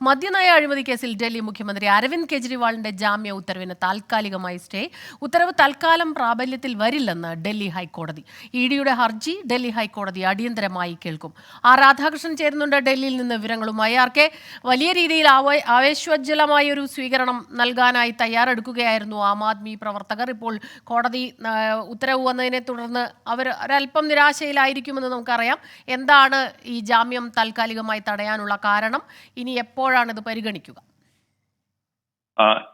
മദ്യനയ അഴിമതി കേസിൽ ഡൽഹി മുഖ്യമന്ത്രി അരവിന്ദ് കെജ്രിവാളിന്റെ ജാമ്യ ഉത്തരവിന് താൽക്കാലികമായി സ്റ്റേ. ഉത്തരവ് തൽക്കാലം പ്രാബല്യത്തിൽ വരില്ലെന്ന് ഡൽഹി ഹൈക്കോടതി. ഇഡിയുടെ ഹർജി ഡൽഹി ഹൈക്കോടതി അടിയന്തരമായി കേൾക്കും. രാധാകൃഷ്ണൻ ചേരുന്നുണ്ട് ഡൽഹിയിൽ നിന്ന് വിവരങ്ങളുമായി. ആർക്കെ, വലിയ രീതിയിൽ ആവേശോജ്വലമായ ഒരു സ്വീകരണം നൽകാനായി തയ്യാറെടുക്കുകയായിരുന്നു ആം ആദ്മി പ്രവർത്തകർ. ഇപ്പോൾ കോടതി ഉത്തരവ് വന്നതിനെ തുടർന്ന് അവർ ഒരല്പം നിരാശയിലായിരിക്കുമെന്ന് നമുക്കറിയാം. എന്താണ് ഈ ജാമ്യം താൽക്കാലികമായി തടയാനുള്ള കാരണം? ഇനി എപ്പോഴാണ് ഇത് പരിഗണിക്കുക?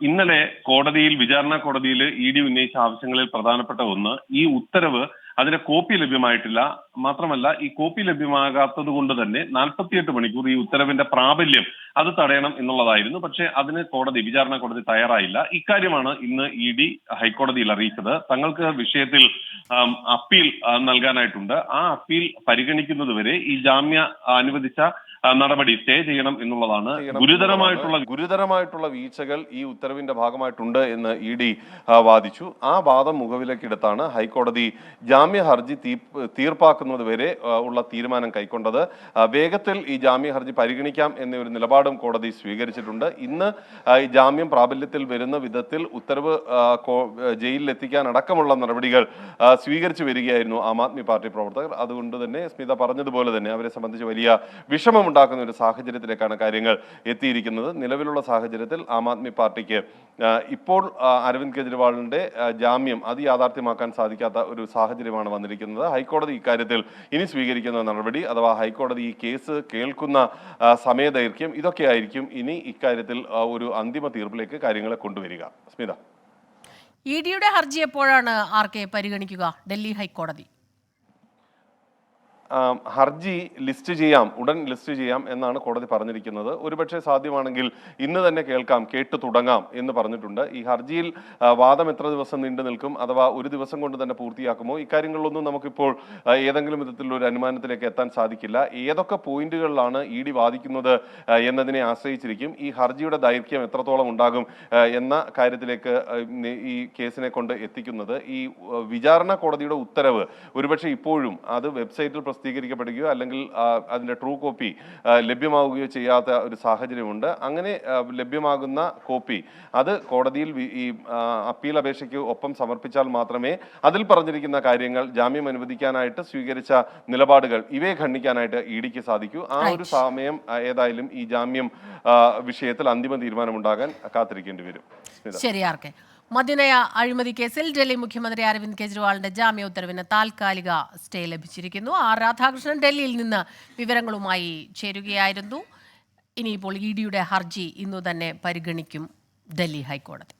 ഇന്നലെ കോടതിയിൽ, വിചാരണ കോടതിയിൽ ഇഡി ഉന്നയിച്ച ആവശ്യങ്ങളിൽ പ്രധാനപ്പെട്ട ഒന്ന്, ഈ ഉത്തരവ് അതിന്റെ കോപ്പി ലഭ്യമായിട്ടില്ല. മാത്രമല്ല, ഈ കോപ്പി ലഭ്യമാകാത്തത് കൊണ്ട് തന്നെ 48 മണിക്കൂർ ഈ ഉത്തരവിന്റെ പ്രാബല്യം അത് തടയണം എന്നുള്ളതായിരുന്നു. പക്ഷേ അതിന് വിചാരണ കോടതി തയ്യാറായില്ല. ഇക്കാര്യമാണ് ഇന്ന് ഇഡി ഹൈക്കോടതിയിൽ അറിയിച്ചത്. തങ്ങൾക്ക് വിഷയത്തിൽ അപ്പീൽ നൽകാനായിട്ടുണ്ട്. ആ അപ്പീൽ പരിഗണിക്കുന്നതുവരെ ഈ ജാമ്യ അനുവദിച്ച നടപടി സ്റ്റേ ചെയ്യണം എന്നുള്ളതാണ്. ഗുരുതരമായിട്ടുള്ള വീഴ്ചകൾ ഈ ഉത്തരവിന്റെ ഭാഗമായിട്ടുണ്ട് എന്ന് ഇഡി വാദിച്ചു. ആ വാദം മുഖവിലക്കെടുത്താണ് ഹൈക്കോടതി ജാമ്യ ഹർജി തീർപ്പാക്കുന്നത് വരെ ഉള്ള തീരുമാനം കൈക്കൊണ്ടത്. വേഗത്തിൽ ഈ ജാമ്യ ഹർജി പരിഗണിക്കാം എന്ന ഒരു നിലപാടും കോടതി സ്വീകരിച്ചിട്ടുണ്ട്. ഇന്ന് ഈ ജാമ്യം പ്രാബല്യത്തിൽ വരുന്ന വിധത്തിൽ ഉത്തരവ് ജയിലിൽ എത്തിക്കാൻ അടക്കമുള്ള നടപടികൾ സ്വീകരിച്ചു വരികയായിരുന്നു ആം ആദ്മി പാർട്ടി പ്രവർത്തകർ. അതുകൊണ്ട് തന്നെ സ്മിത പറഞ്ഞതുപോലെ തന്നെ അവരെ സംബന്ധിച്ച് വലിയ വിഷമം ഉണ്ടാക്കുന്ന ഒരു സാഹചര്യത്തിലേക്കാണ് കാര്യങ്ങൾ എത്തിയിരിക്കുന്നത്. നിലവിലുള്ള സാഹചര്യത്തിൽ ആം ആദ്മി പാർട്ടിക്ക് ഇപ്പോൾ അരവിന്ദ് കെജ്രിവാളിന്റെ ജാമ്യം അത് യാഥാർത്ഥ്യമാക്കാൻ സാധിക്കാത്ത ഒരു സാഹചര്യമാണ് വന്നിരിക്കുന്നത്. ഹൈക്കോടതി ഇക്കാര്യത്തിൽ ഇനി സ്വീകരിക്കുന്ന നടപടി, അഥവാ ഹൈക്കോടതി ഈ കേസ് കേൾക്കുന്ന സമയദൈർഘ്യം, ഇതൊക്കെയായിരിക്കും ഇനി ഇക്കാര്യത്തിൽ ഒരു അന്തിമ തീർപ്പിലേക്ക് കാര്യങ്ങളെ കൊണ്ടുവരിക. സ്മിത, ഇഡിയുടെ ഹർജി എപ്പോഴാണ് പരിഗണിക്കുക ഡൽഹി ഹൈക്കോടതി? ഹർജി ഉടൻ ലിസ്റ്റ് ചെയ്യാം എന്നാണ് കോടതി പറഞ്ഞിരിക്കുന്നത്. ഒരുപക്ഷെ സാധ്യമാണെങ്കിൽ ഇന്ന് തന്നെ കേൾക്കാം, കേട്ടു തുടങ്ങാം എന്ന് പറഞ്ഞിട്ടുണ്ട്. ഈ ഹർജിയിൽ വാദം എത്ര ദിവസം നീണ്ടു നിൽക്കും, അഥവാ ഒരു ദിവസം കൊണ്ട് തന്നെ പൂർത്തിയാക്കുമോ, ഇക്കാര്യങ്ങളിലൊന്നും നമുക്കിപ്പോൾ ഏതെങ്കിലും വിധത്തിലുള്ള ഒരു അനുമാനത്തിലേക്ക് എത്താൻ സാധിക്കില്ല. ഏതൊക്കെ പോയിന്റുകളിലാണ് ഇഡി വാദിക്കുന്നത് എന്നതിനെ ആശ്രയിച്ചിരിക്കും ഈ ഹർജിയുടെ ദൈർഘ്യം എത്രത്തോളം ഉണ്ടാകും എന്ന കാര്യത്തിലേക്ക് ഈ കേസിനെ കൊണ്ട് എത്തിക്കുന്നത്. ഈ വിചാരണ കോടതിയുടെ ഉത്തരവ് ഒരുപക്ഷെ ഇപ്പോഴും അത് വെബ്സൈറ്റിൽ പ്രസിദ്ധീകരിക്കപ്പെടുകയോ അല്ലെങ്കിൽ അതിന്റെ ട്രൂ കോപ്പി ലഭ്യമാവുകയോ ചെയ്യാത്ത ഒരു സാഹചര്യമുണ്ട്. അങ്ങനെ ലഭ്യമാകുന്ന കോപ്പി അത് കോടതിയിൽ ഈ അപ്പീൽ അപേക്ഷയ്ക്ക് ഒപ്പം സമർപ്പിച്ചാൽ മാത്രമേ അതിൽ പറഞ്ഞിരിക്കുന്ന കാര്യങ്ങൾ, ജാമ്യം അനുവദിക്കാനായിട്ട് സ്വീകരിച്ച നിലപാടുകൾ, ഇവയെ ഖണ്ഡിക്കാനായിട്ട് ഇഡിക്ക് സാധിക്കൂ. ആ ഒരു സമയം ഏതായാലും ഈ ജാമ്യം വിഷയത്തിൽ അന്തിമ തീരുമാനമുണ്ടാകാൻ കാത്തിരിക്കേണ്ടി വരും. ശരി. മദ്യനയ അഴിമതി കേസിൽ ഡൽഹി മുഖ്യമന്ത്രി അരവിന്ദ് കെജ്രിവാളിന്റെ ജാമ്യ ഉത്തരവിന് താൽക്കാലിക സ്റ്റേ ലഭിച്ചിരിക്കുന്നു. രാധാകൃഷ്ണൻ ഡൽഹിയിൽ നിന്ന് വിവരങ്ങളുമായി ചേരുകയായിരുന്നു. ഇനിയിപ്പോൾ ഇഡിയുടെ ഹർജി ഇന്നു തന്നെ പരിഗണിക്കും ഡൽഹി ഹൈക്കോടതി.